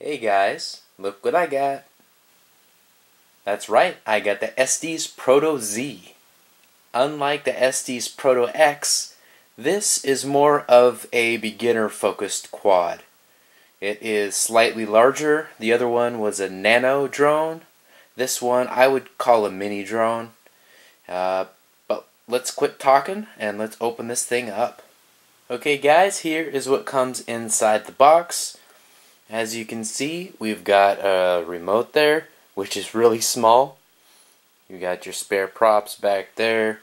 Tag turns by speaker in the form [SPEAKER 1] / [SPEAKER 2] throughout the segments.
[SPEAKER 1] Hey guys, look what I got. That's right, I got the Estes Proto-Z. Unlike the Estes Proto-X, this is more of a beginner-focused quad. It is slightly larger. The other one was a nano drone. This one I would call a mini drone. But let's quit talking and let's open this thing up. Okay guys, here is what comes inside the box. As you can see, we've got a remote there, which is really small. You got your spare props back there.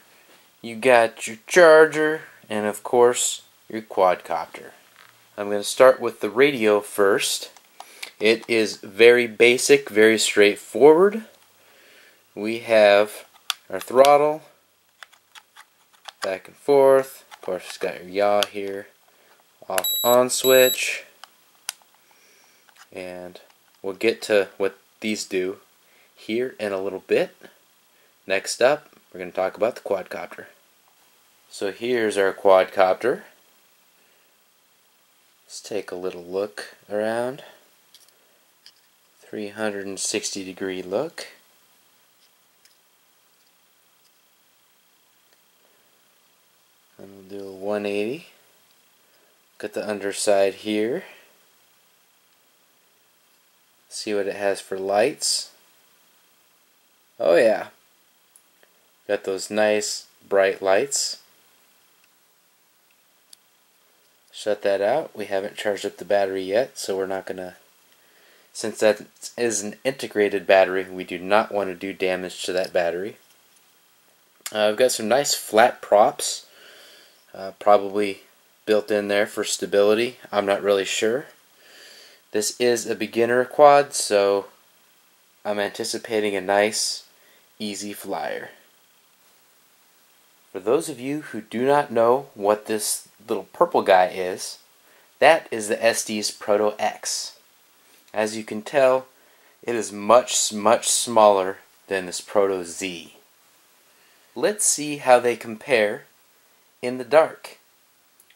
[SPEAKER 1] You got your charger, and of course, your quadcopter. I'm going to start with the radio first. It is very basic, very straightforward. We have our throttle, back and forth. Of course, it's got your yaw here, off on switch. And we'll get to what these do here in a little bit. Next up, we're going to talk about the quadcopter. So here's our quadcopter. Let's take a little look around. 360-degree look. And we'll do a 180. Got the underside here. See what it has for lights. Oh yeah, got those nice bright lights. Shut that out. We haven't charged up the battery yet, so we're not gonna, since that is an integrated battery, we do not want to do damage to that battery. I've got some nice flat props, probably built in there for stability. I'm not really sure. This is a beginner quad, so I'm anticipating a nice, easy flyer. For those of you who do not know what this little purple guy is, that is the Estes Proto-X. As you can tell, it is much smaller than this Proto-Z. Let's see how they compare in the dark.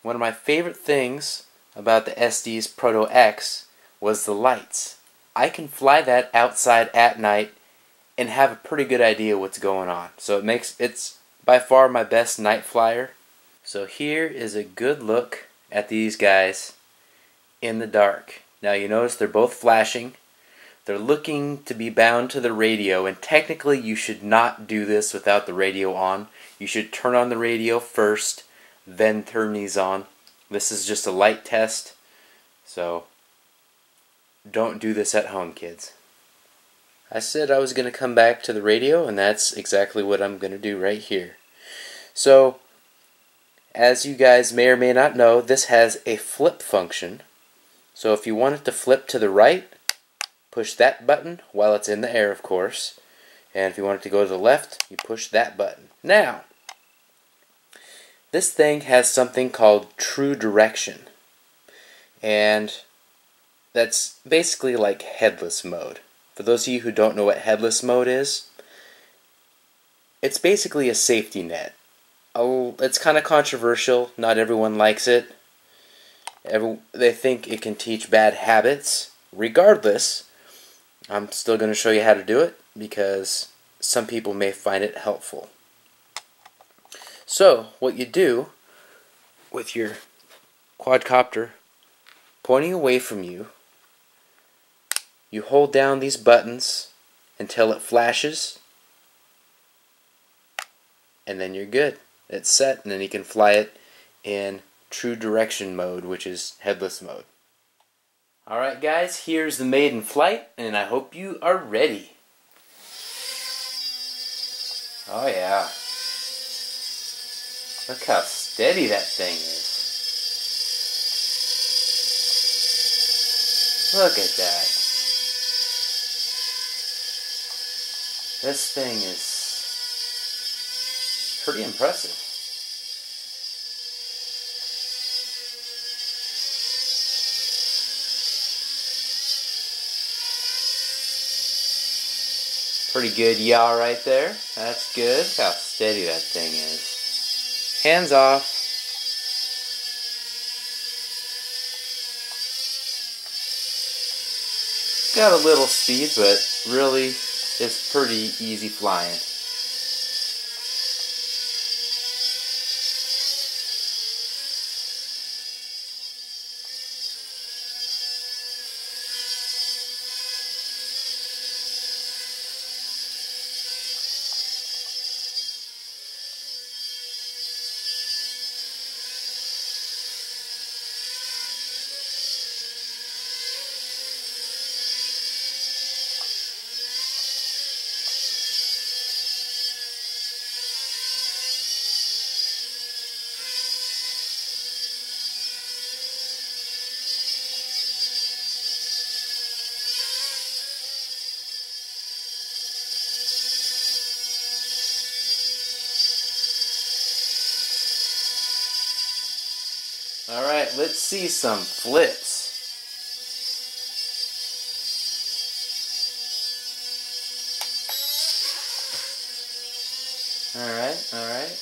[SPEAKER 1] One of my favorite things about the Estes Proto-X was the lights. I can fly that outside at night and have a pretty good idea what's going on. So it's by far my best night flyer. So here is a good look at these guys in the dark. Now you notice they're both flashing. They're looking to be bound to the radio, and technically you should not do this without the radio on. You should turn on the radio first, then turn these on. This is just a light test, so don't do this at home, kids. I said I was going to come back to the radio, and that's exactly what I'm going to do right here. So, as you guys may or may not know, this has a flip function. So if you want it to flip to the right, push that button while it's in the air, of course. And if you want it to go to the left, you push that button. Now, this thing has something called true direction. And that's basically like headless mode. For those of you who don't know what headless mode is, it's basically a safety net. It's kind of controversial. Not everyone likes it. They think it can teach bad habits. Regardless, I'm still going to show you how to do it because some people may find it helpful. So, what you do with your quadcopter pointing away from you, you hold down these buttons until it flashes, and then you're good. It's set, and then you can fly it in true direction mode, which is headless mode. Alright guys, here's the Maiden Flight, and I hope you are ready. Oh yeah. Look how steady that thing is. Look at that. This thing is pretty impressive. Pretty good yaw right there. That's good. Look how steady that thing is. Hands off. got a little speed, but really it's pretty easy flying. Alright, let's see some flips. Alright.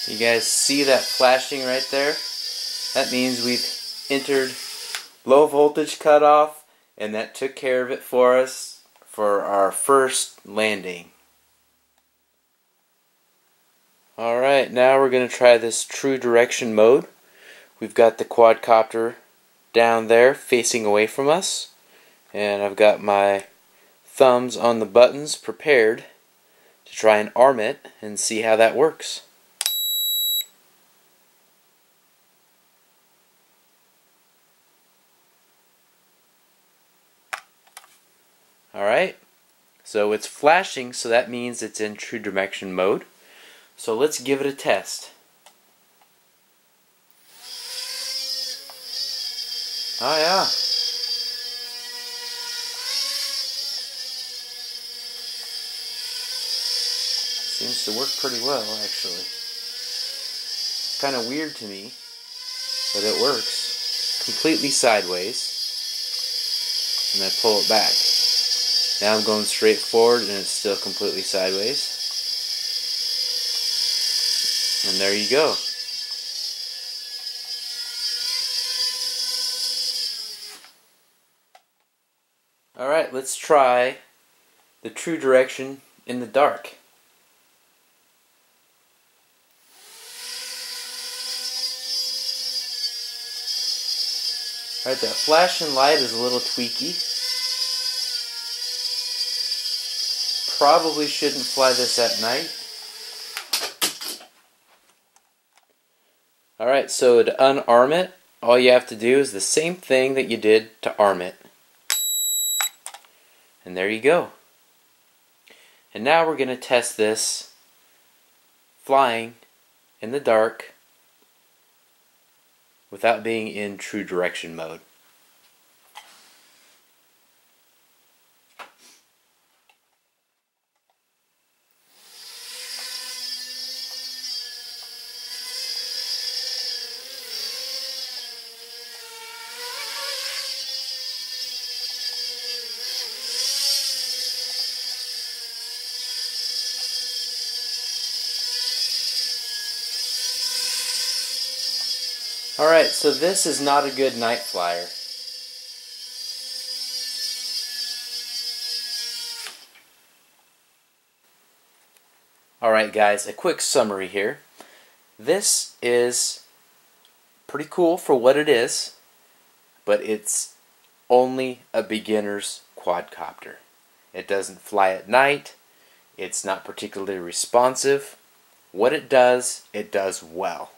[SPEAKER 1] You guys see that flashing right there? That means we've entered low voltage cutoff, and that took care of it for us for our first landing. Alright, now we're going to try this true direction mode. We've got the quadcopter down there facing away from us, and I've got my thumbs on the buttons prepared to try and arm it and see how that works. Alright, so it's flashing, so that means it's in true direction mode. So let's give it a test. Oh yeah. Seems to work pretty well, actually. Kind of weird to me, but it works. Completely sideways. And I pull it back. Now I'm going straight forward and it's still completely sideways. And there you go. Alright, let's try the true direction in the dark. Alright, that flashing light is a little tweaky. Probably shouldn't fly this at night. Alright, so to unarm it, all you have to do is the same thing that you did to arm it. And there you go. And now we're going to test this flying in the dark without being in true direction mode. Alright, so this is not a good night flyer. Alright guys, a quick summary here. This is pretty cool for what it is, but it's only a beginner's quadcopter. It doesn't fly at night, it's not particularly responsive. What it does well.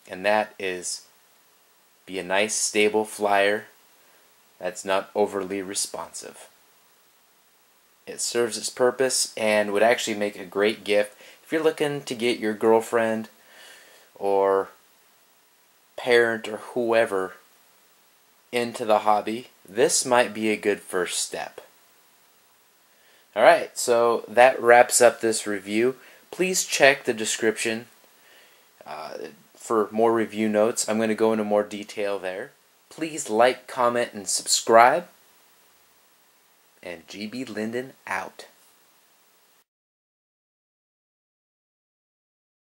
[SPEAKER 1] And that is be a nice stable flyer that's not overly responsive. It serves its purpose and would actually make a great gift if you're looking to get your girlfriend or parent or whoever into the hobby. This might be a good first step. Alright, so that wraps up this review. Please check the description for more review notes. I'm going to go into more detail there. Please like, comment, and subscribe. And GB Linden out.